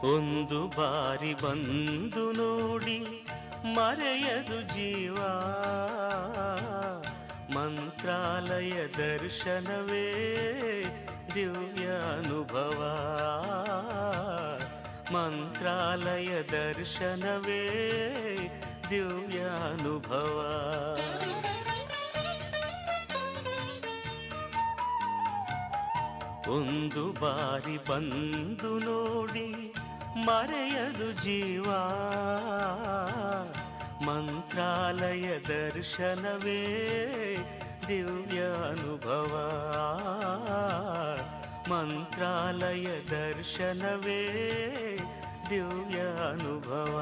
ಒಂದು ಬಾರಿ ಬಂದು ನೋಡಿ ಮರೆಯದು ಜೀವ, ಮಂತ್ರಾಲಯ ದರ್ಶನವೇ ದಿವ್ಯ ಅನುಭವ, ಮಂತ್ರಾಲಯ ದರ್ಶನವೇ ದಿವ್ಯ ಅನುಭವ. ಒಂದು ಬಾರಿ ಬಂದು ನೋಡಿ ಮರೆಯದು ಜೀವ, ಮಂತ್ರಾಲಯ ದರ್ಶನವೇ ದಿವ್ಯ ಅನುಭವ, ಮಂತ್ರಾಲಯ ದರ್ಶನವೇ ದಿವ್ಯ ಅನುಭವ.